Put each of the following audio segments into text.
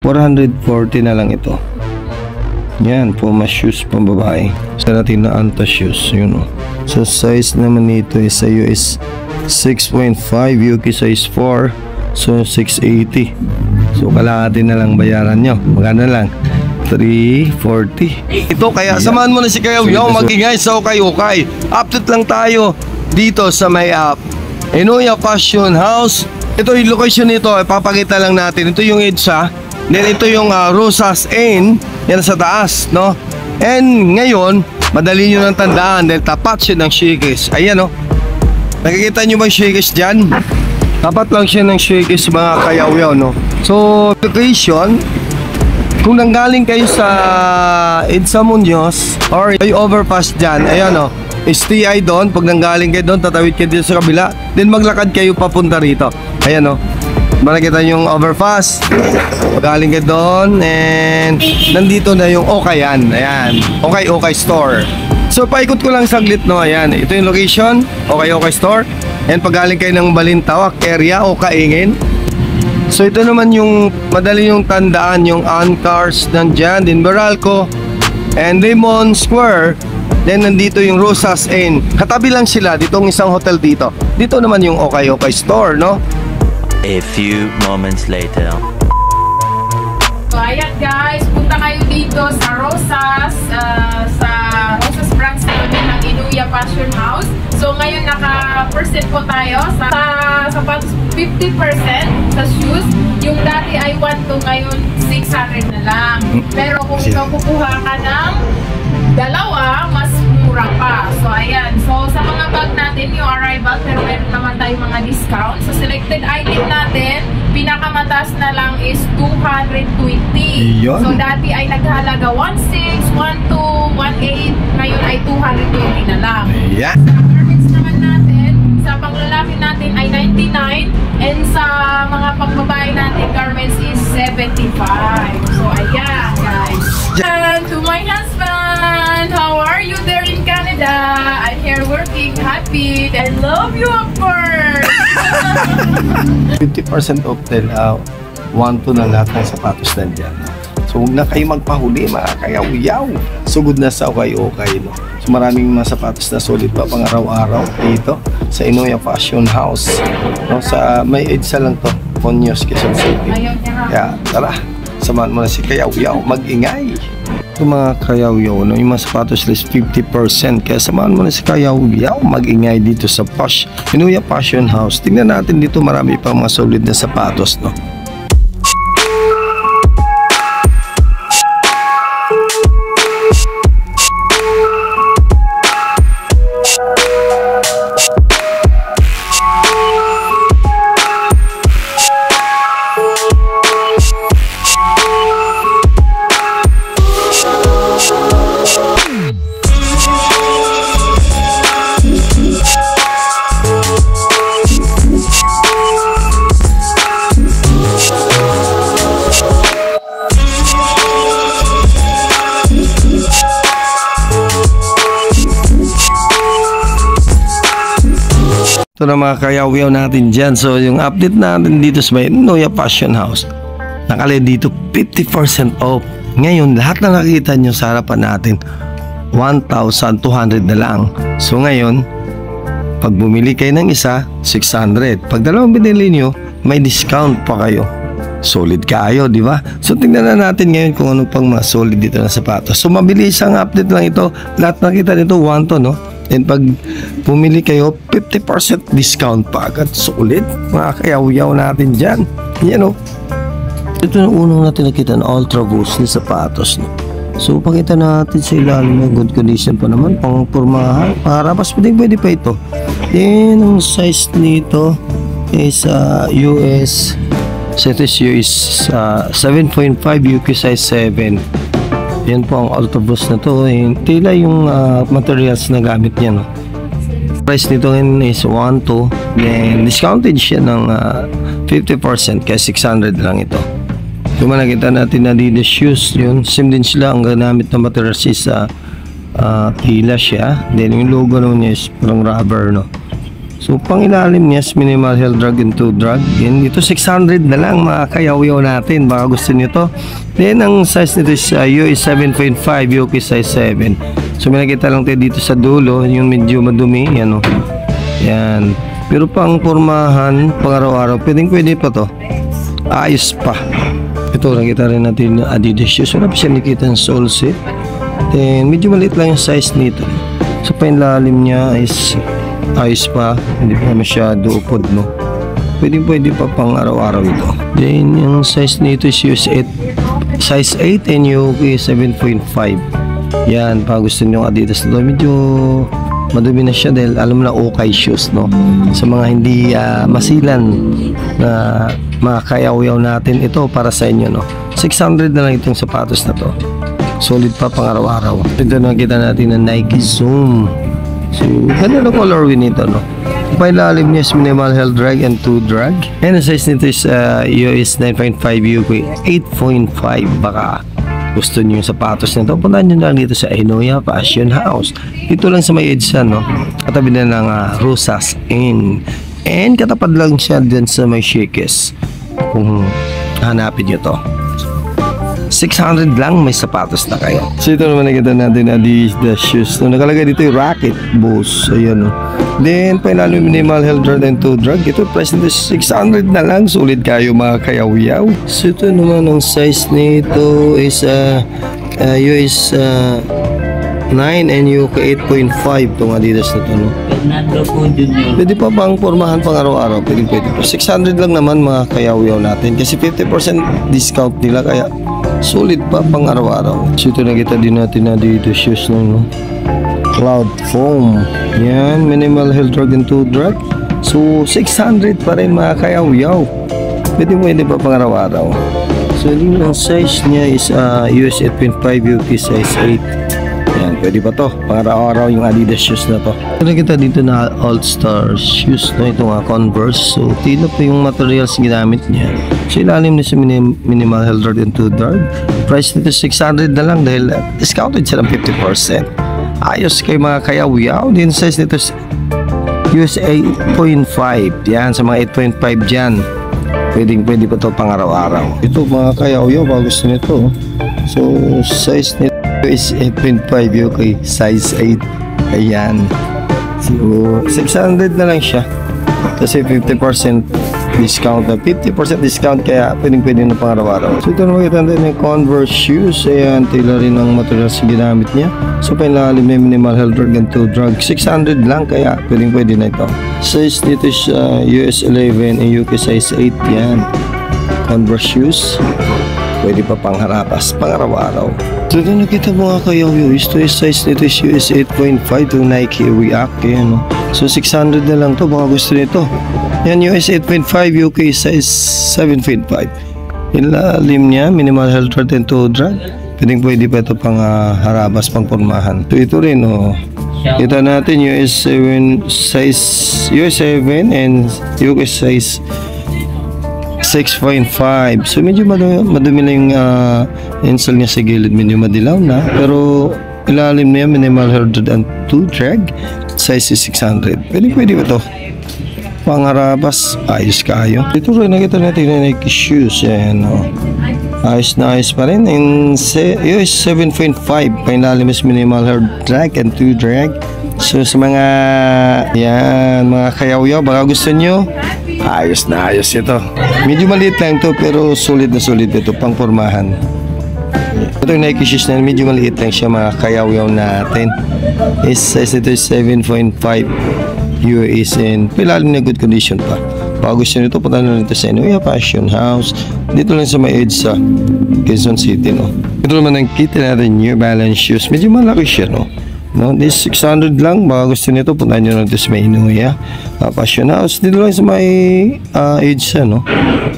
440 na lang ito. Yan, Puma shoes pang babae. Sa natin na Anta shoes, yun o. Sa size naman nito is sa US 6.5, UK size 4, so 680. So kalahati na lang bayaran nyo. Magkano lang? 340. Ito kaya samahan mo na si Kuya Yaw magingay sa Okay. Update lang tayo dito sa may Inoya Fashion House. Ito yung location nito, ipapakita lang natin. Ito yung EDSA, then ito yung Rosas Inn, yan sa taas, no? And ngayon, madali nyo nang tandaan dahil tapat siya ng Shakey's. Ayan, no? Nakikita nyo ba yung Shakey's dyan? Tapat lang siya ng Shakey's, mga Kayaw-yaw, no? So, location, kung nanggaling kayo sa EDSA Muñoz or ay overpass dyan, ayan, no? STI doon, pag nanggaling kayo doon, tatawid kayo dito sa kabila, then maglakad kayo papunta rito. Ayan, no? Makikita yung overpass, galing ka doon, and nandito na yung Okayan. Ayan, Okay store. So paikot ko lang saglit, no. Ayan, ito yung location, Okay store. And pag galing kayo ng Balintawak area o Kaingin, so ito naman yung madali yung tandaan, yung Ancars nandyan, din Meralco and Lemon Square. Then nandito yung Rosas Inn, katabi lang sila, ditong isang hotel dito. Dito naman yung Okay store, no. A few moments later. So ayan guys, punta kayo dito sa Rosas, branch namin ng Inoya Fashion House. So ngayon naka% po tayo sa sapatos 50%, sa shoes. Yung dati ay 1 to ngayon 600 na lang. Pero kung ikaw kukuha ka ng dalawa, mas mura pa. So ayan, so sa mga bag natin yung arrival, pero meron naman tayong mga discount. So selected item natin, pinakamataas na lang is 220. Yun. So dati ay naghalaga 16, 12, 18, ngayon ay 220 na lang. Yeah. Sa garments naman natin, sa panglalaki natin ay 99, and sa mga pangbabae natin garments is 75. So ayan guys. And to my husband, how are you there in Canada? I'm here working, happy, and love you of course. 50% off din, 1 to na lahat ng sapatos nandyan. So huwag na kayo magpahuli, mga Kayaw-yaw. Sugod na sa Okay, no. So maraming mga sapatos na solid pa pang araw-araw dito sa Inoya Fashion House, no. Sa may EDSA lang to, Muñoz, Quezon City. Kaya tara, samahan mo na si Kayaw-yaw magingay. Yung mga Kayaw-yaw, no, yung mga sapatos list 50%, kaya samahan mo na si Kayaw-yaw magingay dito sa Inoya Fashion House. Tingnan natin dito, marami pang mga solid na sapatos, no. Ito na mga Kayaw-yaw natin dyan. So yung update natin dito sa Inoya Fashion House, nakalagay dito 50% off. Ngayon lahat na nakita nyo sa harapan natin 1,200 na lang. So ngayon, pag bumili kayo ng isa, 600. Pag dalawang binili nyo, may discount pa kayo. Solid kayo, di ba? So tingnan na natin ngayon kung ano pang mga solid dito na sapatos. So mabilis ang update lang ito. Lahat nakita nito 1 to, no? And pag pumili kayo, 50% discount pa agad. Solid, mga Kayaw-yaw natin dyan. Yan, no? Ito na unang natin nakita na Ultra Boost na sapatos, no? So pakita natin sa ilalim na good condition pa naman, pang purmahan, parapas, pwede pa ito. Then ang size nito is US, so ito is 7.5, UK size 7. Yan po ang Ultra Boost na to. Tila yung materials na gamit niya, no? Price nito is 1 to, then discounted siya ng 50%, kaya 600 lang ito. Kung nakita natin na Adidas shoes, yun, same din sila. Ang gamit na materials is tila siya. Then yung logo naman niya is parang rubber, no? So pang ilalim niya is minimal heel drag into drag. Yan, ito 600 na lang mga kayaw-yaw natin, baka gusto niyo to. Then ang size nito is US 7.5, UK size 7. So may nakita lang tayo dito sa dulo, yung medyo madumi, yan o. Yan. Pero pang pormahan, pang araw-araw, pwede pa to. Ayos pa. Ito, nakita rin natin yung Adidas shoes. Wala pa siya nakita ng sole set. Then medyo maliit lang yung size nito. So painlalim niya is ayos pa, hindi pa masyado upod, no. Pwede pa pang araw-araw ito. Then yung size nito is US 8, size 8 and UK 7.5. Yan, pag gusto nyo Adidas na to, medyo madumi na siya dahil alam na okay shoes, no. Sa mga hindi masilan na mga kayaw-yaw natin, ito para sa inyo, no. 600 na lang itong sapatos na to. Solid pa pang araw-araw. Ito nakita natin na Nike Zoom. So, ganda na colorway nito, no. Pailalim niya is minimal heel drag and 2 drag. And the size nito is US 9.5, UK 8.5. Baka gusto niyo yung sapatos nito, puntahan nyo lang dito sa Inoya Fashion House. Ito lang sa may EDSA, no. Katabi na ng Rosas Inn. And katapat lang siya dyan sa may Shakes. Kung hanapin nyo to, 600 lang may sapatos na kayo. So ito naman nakita natin na the shoes. So, nakalagay dito yung Racket Boss. Ayan, no. Then pailalim minimal heel drag and 2 drag. Ito price nito 600 na lang. Sulit kayo mga kayaw-yaw. So ito naman ang size nito is US 9 and UK 8.5. Itong Adidas na ito, no. Pwede pa bang pormahan pang araw-araw? Pwede pa. 600 lang naman mga kayaw-yaw natin. Kasi 50% discount nila, kaya solid pa pang araw-araw. So ito nakita din natin na dito shoes, no. Cloud Foam. Yan, minimal heel drag and 2 drag. So 600 pa rin mga kayaw-yaw. Pwede pa pang araw-araw. So yung size niya is US 8.5, UK size 8. Yan, pwede pa to pang araw-araw yung Adidas shoes na to. So nakita dito na All-Star shoes, no. Ito nga Converse. So tino pa yung materials ginamit niya. So ilalim na sa minimal heel drag and 2 drag. Price nito 600 na lang dahil discounted siya ng 50%. Ayos kay mga kayaw-yaw. Din size nito US 8.5. Yan, sa mga 8.5 dyan, pwede pa to pang araw-araw. Ito mga kayaw-yaw, baka gusto nito. So size nito is 8.5, okay, size 8. Ayan. So 600 na lang siya. Kasi 50% discount na 50% discount, kaya pwede na pang araw-araw. So ito na makita natin yung Converse shoes. Ayan, tila rin ang materials ginamit niya. So pailalim na minimal heel drag and 2 drag. 600 lang, kaya pwede na ito. Size dito is US 11 and UK size 8. Yan, Converse shoes. Pwede pa pang harapas, pang araw-araw. So ito nakita mo nga kayo, ito is size nito is US 8.5 to Nike React. Ayan, no? So 600 na lang to, baka gusto nito. Yan, US 8.5, UK size 7.5. Ilalim niya, minimal heel drag and 2 drag. Pwede pa ito pang harabas, pang pormahan. So ito rin, oh. Kita natin US 7 and UK size 6.5. So medyo madumi na yung insole niya sa gilid, medyo madilaw na. Pero ilalim niya, minimal heel drag and 2 drag. Size is 600. Pwede ba ito? Pangarabas, ayos kayo. Ito rin nakita natin na Nike shoes. Ayan, oh. Ayos na ayos pa rin. US 7.5. Painalim is minimal heel drag and 2 drag. So sa mga yan, mga kayaw-yaw, baka gusto nyo, ayos na ayos ito. Medyo maliit lang ito, pero solid na solid ito, pang pormahan. Ito yung Nike shoes na medyo maliit lang siya, mga kayaw-yaw natin. Size ito is 7.5 US and pilalim na good condition pa. Baka gusto nyo ito, punta na nito sa Inoya Fashion House. Dito lang sa may EDSA, Quezon City, no. Ito naman ang kita natin, New Balance shoes. Medyo malaki siya, no. This 600 lang, baka gusto nito, punta nyo na nito sa may Inoya Fashion House. Dito lang sa may EDSA, no.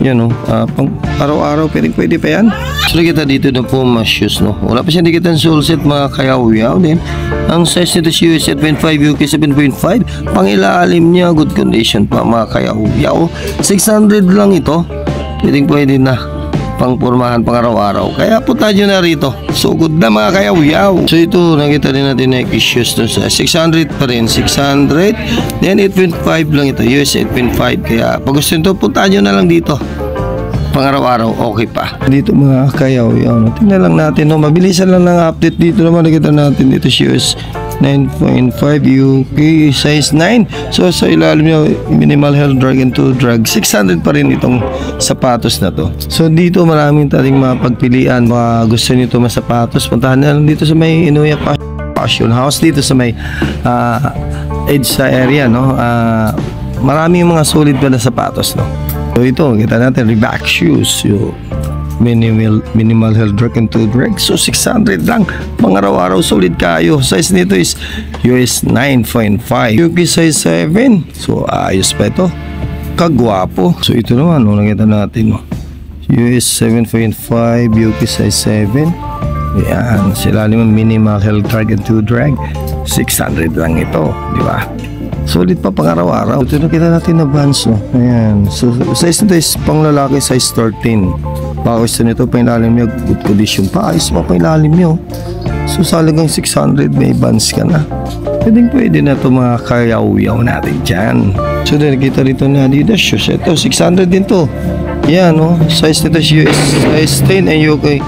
Yan, no. Pang araw-araw, pwede pa yan. So kita dito na Puma shoes, no. Wala pa siya dikitan sole set, mga kayaw-yaw din. Ang size nito is US 8.5, UK 7.5. Pang ilalim niya, good condition pa, mga kayaw-yaw. 600 lang ito. Pwede na pang pormahan pang araw-araw. Kaya punta nyo na rito. So good na mga kayaw-yaw. So ito, nakita rin natin na issues dun sa 600 pa rin. 600. Then 8.5 lang ito. US 8.5. Kaya pag gusto nyo, punta nyo na lang dito. Pang araw-araw, okay pa. Dito mga kayaw-yaw. Tingnan lang natin. No? Mabilisan lang ng update dito naman. Nakita natin dito si US 9.5 UK size 9. So sa ilalim niya minimal heel drag and toe drag 600 pa rin itong sapatos na to. So dito maraming taring mapagpilian. Mga gusto nito mga sapatos, puntahan na lang dito sa may Inuya Fashion House, dito sa may edge sa area, no. Maraming mga solid pa na sapatos, no. So ito kita natin Reebok shoes, yung minimal heel drag and toe drag. So 600 lang. Pang araw-araw solid kayo. Size nito is US 9.5. UK size 7. So ayos pa ito. Kagwapo. So ito naman, nakita natin. US 7.5. UK size 7. Yan. Sila naman minimal heel drag and toe drag. 600 lang ito. Di ba? Solid pa pang araw-araw. Ito nakita natin na Vans, no? Ayan. So size nito is pang lalaki size 13. Baka gusto nito pa ilalim nyo, good condition pa, ayos pa ilalim nyo. So salagang 600 may Vans ka na. Pwede na ito mga kayaw-yaw natin dyan. So nakita rito na Adidas shoes. Ito 600 din to. Yan, no? Size nito is US size 10 and UK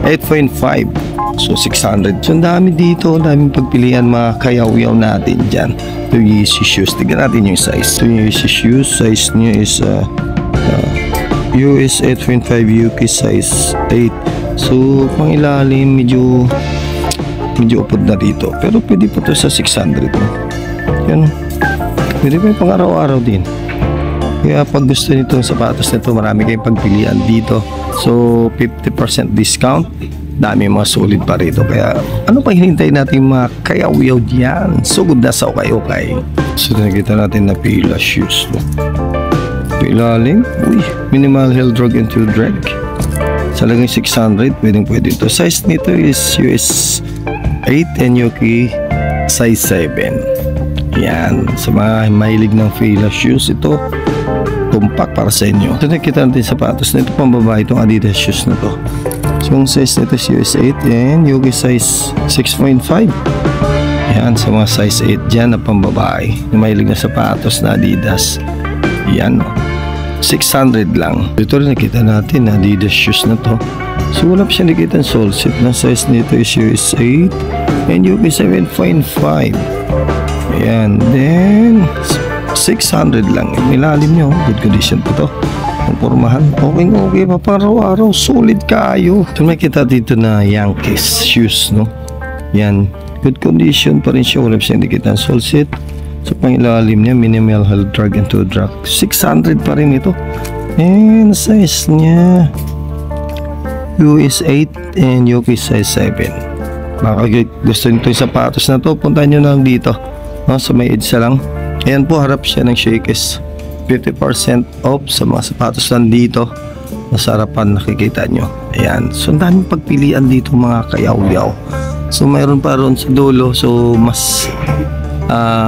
8.5. So 600. So ang dami dito, daming pagpilian mga kayaw-yaw natin dyan. Ito yung Yeezy shoes. Tignan natin yung size. Ito yung Yeezy shoes. Size nyo is US 8.5 UK size 8. So pang ilalim medyo upod na dito. Pero pwede pa to sa 600, no? Yan. Pwede pa yung pang araw-araw din. Kaya pag gusto nito sapatos nito, marami kayong pagpilian dito. So 50% discount. Dami mga solid pa rito. Kaya ano pa hinintay natin mga kayaw-yaw diyan? So good na sa okay. So nakita natin na Fila shoes, no? Ilalim, minimal heel drag and toe drag. Salagang 600, pwede ito. Size nito is US 8 and UK size 7. Yan, sa mga mahilig ng Fila shoes, ito compact para sa inyo. Ito nakita natin sapatos na ito pang babae, itong Adidas shoes na to. So yung size nito is US 8 and UK size 6.5. Yan, sa mga size 8 dyan na pang babae na mahilig na sapatos na Adidas. Yan, 600 lang. Ito rin nakita natin na Adidas shoes na to. So wala pa siya nakita ng sole set. Na size nito is US 8 and UK 7.5. Ayan. Then 600 lang. Ilalim nyo, good condition po to. Ang pormahan, okay pa para araw-araw. Solid kayo. Ito nakita dito na Yankees shoes, no? Yan, good condition pa rin siya. Wala pa siya nakita ng sole set. So pang ilalim niya minimal heel drag and toe drag 600 pa rin ito. And size niya US 8 and UK size 7. Baka gusto nito yung sapatos na to, puntahan nyo lang dito, no? Sa may EDSA lang. Ayan po, harap siya ng Shakes. 50% off sa mga sapatos lang dito. Nasa harapan nakikita nyo. Ayan. So ang daming pagpilian dito mga kayaw-yaw. So mayroon pa ron sa dulo. So mas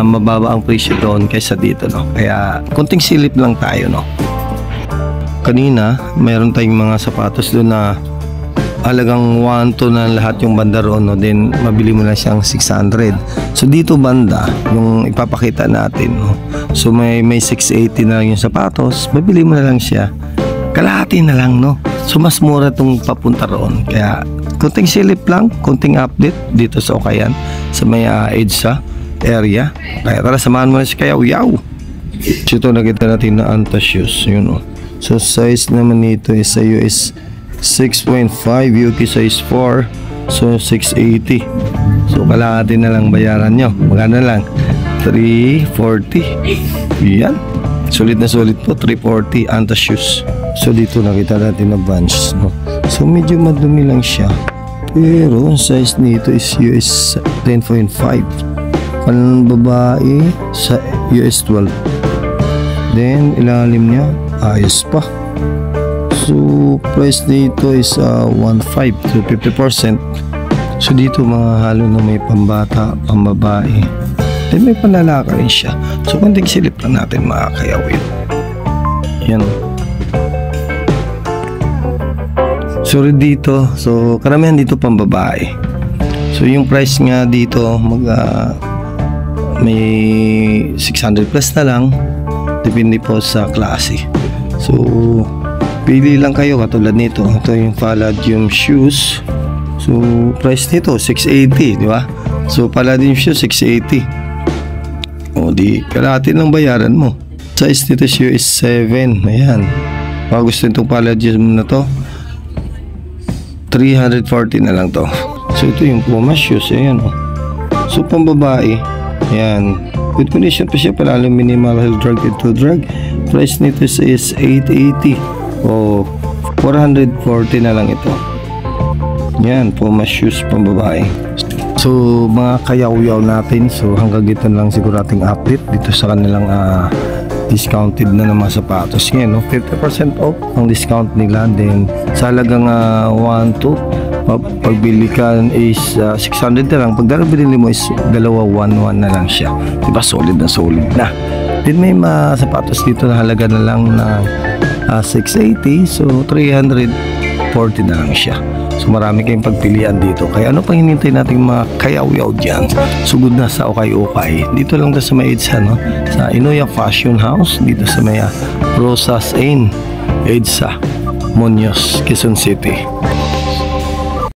mababa ang presyo doon kaysa dito, no? Kaya konting silip lang tayo, no? Kanina mayroon tayong mga sapatos doon na halagang 1 na lahat yung banda roon, no? Then mabili mo na siyang 600. So dito banda yung ipapakita natin, no? So may 680 na lang yung sapatos, mabili mo na lang siya kalahati na lang, no? So mas mura tong papunta roon. Kaya konting silip lang, konting update dito sa Ukayan sa may EDSA area. Kaya tara, samahan mo na si Kayaw-yaw. So ito nakita natin na Anta shoes, yun, no? So size naman nito is sa US 6.5, UK size 4. So 680. So kalahati na lang bayaran nyo. Magkano lang? 340. Yan, sulit na sulit po. 340 Anta shoes. So dito nakita natin na Vans, no? So medyo madumi lang siya, pero ang size nito is US 10.5. Pang babae sa US 12. Then ilalim niya ayos pa. So price dito is 1.5 to 50%. So dito mga halo na may pambata, pambabae, then may panlalaki rin siya. So konting silip lang natin mga kayawin. Yan. accessory dito. So karamihan dito pang babae. So yung price nga dito may 600 plus na lang, depende po sa klase. So pili lang kayo katulad nito. Ito yung Palladium shoes. So price nito 680, di ba? So Palladium shoes 680. O di kalahati ng bayaran mo. Size nito shoe is 7. Ayan. Kung gusto nitong Palladium na to, 340 na lang to. So ito yung Puma shoes. Ayan o. So pang babae, ayan, good condition pa siya, palalo minimal health drug ito drug. Price nito is 880 o 440 na lang ito. Yan, Puma shoes pang babae. So mga kayaw-yaw natin, so hanggang dito lang siguro ating update dito sa kanilang discounted na ng mga sapatos ngayon, no? 50% off ang discount nila. Then sa halagang 1-2 pagbili ka is 600 na lang. Pag binili mo is 211 na lang siya, diba? Solid na solid na. Then may mga sapatos dito na halaga na lang na 680, so 340 na lang siya. So marami kayong pagpilian dito. Kaya ano pang hinintay natin mga kayaw-yaw dyan? Sugod na sa ukay-ukay. Dito lang sa may EDSA, no? Sa Inoya Fashion House. Dito sa may Rosas Inn, EDSA, Muñoz, Quezon City.